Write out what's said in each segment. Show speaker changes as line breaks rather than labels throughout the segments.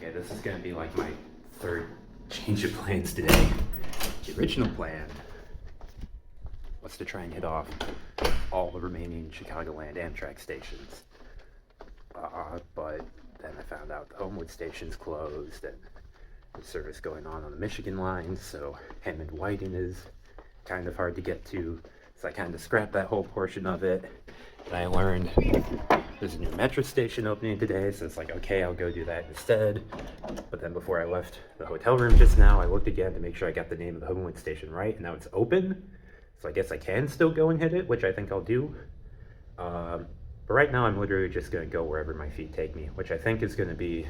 Okay, this is gonna be like my third change of plans today. The original plan was to try and hit off all the remaining Chicagoland Amtrak stations. But then I found out the Homewood station's closed and the service going on the Michigan line, so Hammond-Whiting is kind of hard to get to. So I kind of scrapped that whole portion of it. And I learned there's a new Metra station opening today, so it's like, okay, I'll go do that instead. But then before I left the hotel room just now, I looked again to make sure I got the name of the Homewood station right, and now it's open. So I guess I can still go and hit it, which I think I'll do. But right now I'm literally just going to go wherever my feet take me, which I think is going to be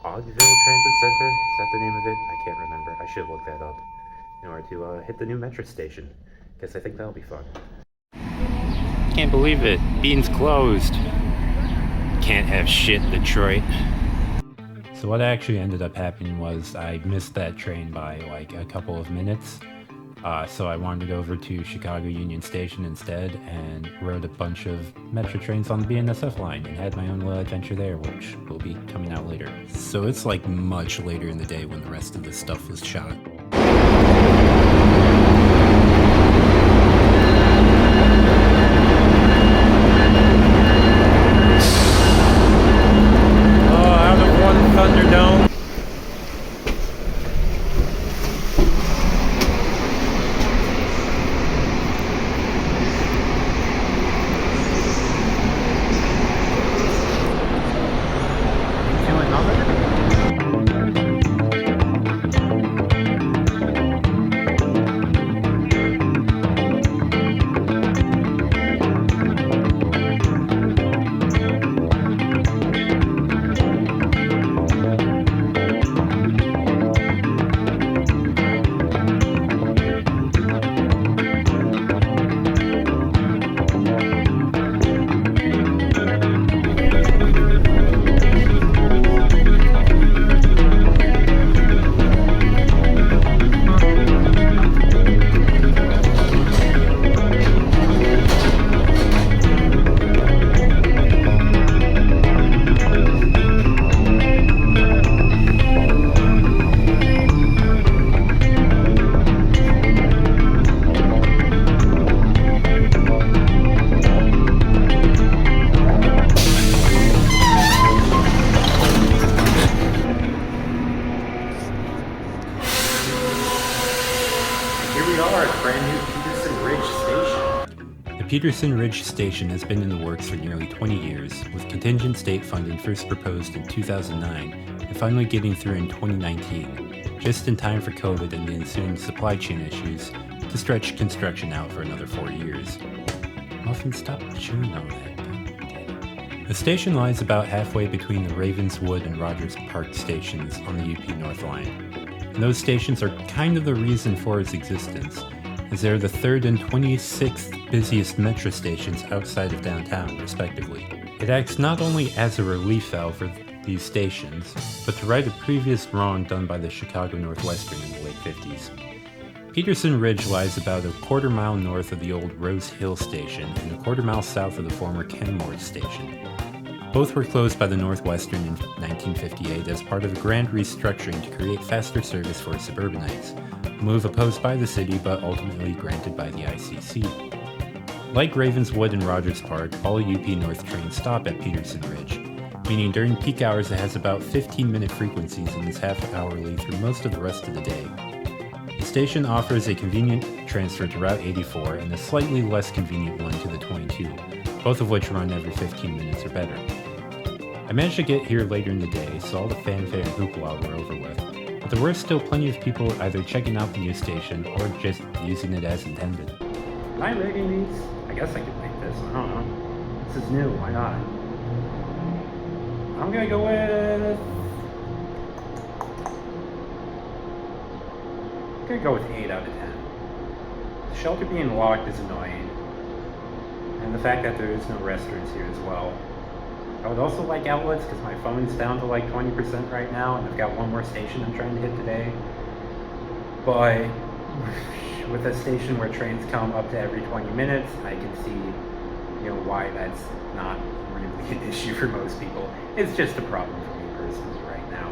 Ogville Transit Center. Is that the name of it? I can't remember. I should look that up in order to hit the new Metra station. Guess I think that'll be fun. Can't believe it. Bean's closed. Can't have shit, Detroit. So what actually ended up happening was I missed that train by like a couple of minutes. So I wandered over to Chicago Union Station instead and rode a bunch of Metra trains on the BNSF line and had my own little adventure there, which will be coming out later. So it's like much later in the day when the rest of this stuff was shot. Peterson Ridge Station has been in the works for nearly 20 years, with contingent state funding first proposed in 2009 and finally getting through in 2019, just in time for COVID and the ensuing supply chain issues to stretch construction out for another 4 years. Muffin, stop chewing on that. The station lies about halfway between the Ravenswood and Rogers Park stations on the UP North Line. And those stations are kind of the reason for its existence, as they're the 3rd and 26th busiest Metra stations outside of downtown, respectively. It acts not only as a relief valve for these stations, but to right a previous wrong done by the Chicago Northwestern in the late 50s. Peterson Ridge lies about a quarter-mile north of the old Rose Hill station and a quarter-mile south of the former Kenmore station. Both were closed by the Northwestern in 1958 as part of a grand restructuring to create faster service for suburbanites, a move opposed by the city but ultimately granted by the ICC. Like Ravenswood and Rogers Park, all UP North trains stop at Peterson Ridge, meaning during peak hours it has about 15-minute frequencies and is half-hourly through most of the rest of the day. The station offers a convenient transfer to Route 84 and a slightly less convenient one to the 22, both of which run every 15 minutes or better. I managed to get here later in the day, so all the fanfare and hoopla were over with, but there were still plenty of people either checking out the new station or just using it as intended. Am I rating these? I guess I could make this, I don't know. This is new, why not? I'm gonna go with... I'm gonna go with 8 out of 10. The shelter being locked is annoying, and the fact that there is no restaurants here as well. I would also like outlets because my phone's down to like 20% right now, and I've got one more station I'm trying to hit today. But with a station where trains come up to every 20 minutes, I can see, why that's not really an issue for most people. It's just a problem for me personally right now.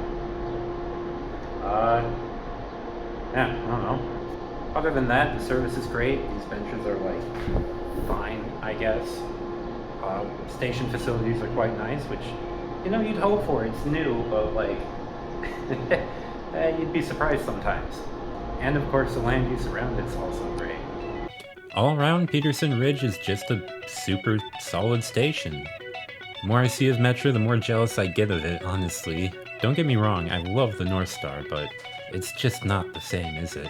Yeah, I don't know. Other than that, the service is great. These benches are like fine, I guess. Station facilities are quite nice, which you'd hope for. It's new, but like you'd be surprised sometimes. And of course, the land use around it's also great. All around, Peterson Ridge is just a super solid station. The more I see of Metra, the more jealous I get of it, honestly. Don't get me wrong, I love the North Star, but it's just not the same, is it?